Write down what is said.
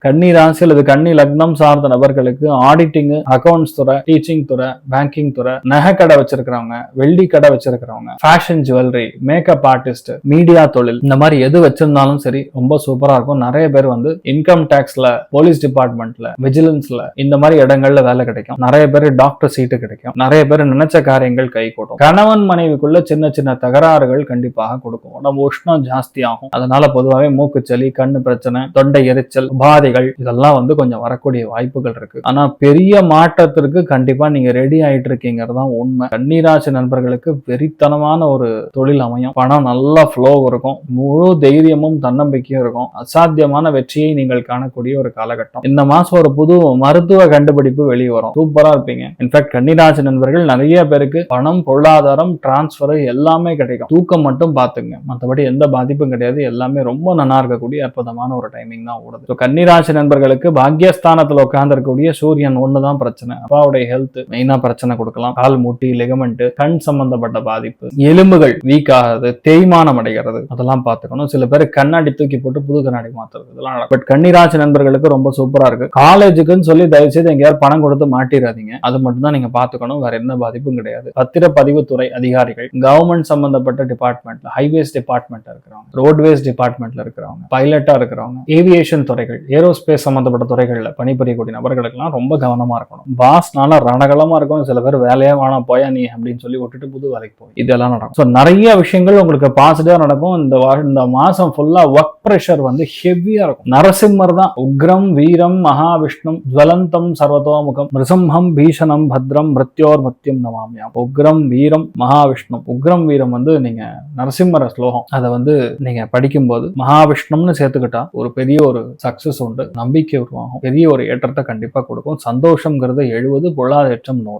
கன்னி ராசி அல்லது கன்னி லக்னம் சார்ந்த நபர்களுக்கு ஆடிட்டிங், அக்கௌண்ட்ஸ் துறை, டீச்சிங் துறை, பேங்கிங் துறை, நகை கடை வச்சிருக்கிறவங்க, வெள்ளி கடை வச்சிருக்கிறவங்க, fashion jewellery, makeup artist, media தொழில், இந்த மாதிரி எது வச்சிருந்தாலும் சரி ரொம்ப சூப்பரா இருக்கும். நிறைய பேர் வந்து இன்கம் டாக்ஸ்ல, போலீஸ் டிபார்ட்மெண்ட்ல, விஜிலன்ஸ்ல இந்த மாதிரி இடங்கள்ல வேலை கிடைக்கும். நிறைய பேர் டாக்டர் சீட்டு கிடைக்கும். நிறைய பேர் நினைச்ச காரியங்கள் கை கூடும். கணவன் மனைவிக்குள்ள சின்ன சின்ன தகராறுகள் கண்டிப்பாக கொடுக்கும். உடம்பு உஷ்ணம் ஜாஸ்தி ஆகும். அதனால பொதுவாகவே மூக்குச்சளி, கண்ணு பிரச்சனை, தொண்டை எரிச்சல், உபாதைகள் இதெல்லாம் வந்து கொஞ்சம் வரக்கூடிய வாய்ப்புகள் இருக்கு. ஆனா பெரிய மாற்றத்திற்கு கண்டிப்பா நீங்க ரெடி ஆயிட்டு இருக்கீங்கிறது தான் உண்மை. கன்னிராசி நண்பர்களுக்கு வெறித்தனமான ஒரு தொழில் அமையும். பணம் நல்லா ஃப்ளோ இருக்கும். முழு தைரியமும் தன்னம்பிக்கையும் இருக்கும். அசாத்தியமான வெற்றியை நீங்கள் காணக்கூடிய ஒரு காலகட்டம். இந்த மாசம் ஒரு புது மருத்துவ கண்டுபிடிப்பு வெளியே வரும். சூப்பரா இருப்பீங்க. இன்ஃபேக்ட் கன்னிராசி நண்பர்கள் நிறைய பேருக்கு பணம், பொருளாதாரம், டிரான்ஸ்பர் எல்லாமே கிடைக்கும். தூக்கம் மட்டும் பாத்துங்க, மற்றபடி எந்த பாதிப்பும் கிடையாது. எல்லாமே ரொம்ப நல்லா இருக்கக்கூடிய அற்புதமான ஒரு டைமிங் தான் ஓடுது. கன்னிராசி நண்பர்களுக்கு பாக்கியஸ்தானத்துல உட்கார்ந்து இருக்கக்கூடிய சூரியன் ஒண்ணுதான் பிரச்சனை. அப்பாவுடைய ஹெல்த் மெயினா பிரச்சனை கொடுக்கலாம். கால் மூட்டி, லிகமெண்ட், கண் சம்பந்தப்பட்ட பாதிப்பு, எலும்புகள் வீக் ஆகுது, தேய்மானம் அடைகிறது, அதெல்லாம் பார்த்துக்கணும். சில பேர் கண்ணாடி தூக்கி போட்டு புது கண்ணாடி மாத்துறது, இதெல்லாம் நடக்கும். பட் கன்னிராசி நண்பர்களுக்கு ரொம்ப சூப்பரா இருக்கு. காலேஜுக்குன்னு சொல்லி தயவு செய்து எங்கேயாவது பணம் கொடுத்து மாட்டிடாதீங்க. அது மட்டும் தான் நீங்க பாத்துக்கணும். வேற எந்த பாதிப்பும் கிடையாது. பத்திரப்பதிவுத்துறை அதிகாரிகள், கவர்மெண்ட் சம்பந்தப்பட்ட டிபார்ட்மெண்ட்ல, ஹைவேஸ் டிபார்ட்மெண்ட்ல இருக்கிறவங்க, ரோட்வேஸ் டிபார்ட்மெண்ட்ல இருக்கிறவங்க, பைலட்டா இருக்கிறவங்க, ஏவியேஷன் துறைகள், ஏரோஸ்பேஸ் சம்பந்தப்பட்ட துறைகள்ல பணிபுரியக்கூடிய நபர்களுக்கெல்லாம் ரொம்ப கவனமா இருக்கணும். பாஸ்னால ரணகலமா இருக்கும். சில பேர் வேலையா வேணாம் போயா நீ அப்படின்னு சொல்லி விட்டுட்டு புது வேலைக்கு போய் இதெல்லாம் நடக்கும். நிறைய விஷயங்கள் உங்களுக்கு பாசிட்டிவா நடக்கும். இந்த மாசம் ஃபுல்லா ஒர்க் பிரஷர் வந்து ஹெவியா இருக்கும். நரசிம்மர் தான் உக்ரம் வீரம் மகாவிஷ்ணு ஜுவலந்தம் சர்வதோமுகம் நிருசிம்ஹம் பீஷணம் பத்ரம் மிருத்யோர் மத்தியம் நமாமியாம். உக்ரம் வீரம் மகாவிஷ்ணு. உக்ரம் வீரம் வந்து நீங்க நரசிம்மர ஸ்லோகம், அதை வந்து நீங்க படிக்கும்போது மகாவிஷ்ணும்னு சேர்த்துக்கிட்டா ஒரு பெரிய ஒரு சக்சஸ் உண்டு. நம்பிக்கை உருவாகும். பெரிய ஒரு ஏற்றத்தை கண்டிப்பா கொடுக்கும். சந்தோஷம்ங்கிறது 70, பொருளாதாரம் 100.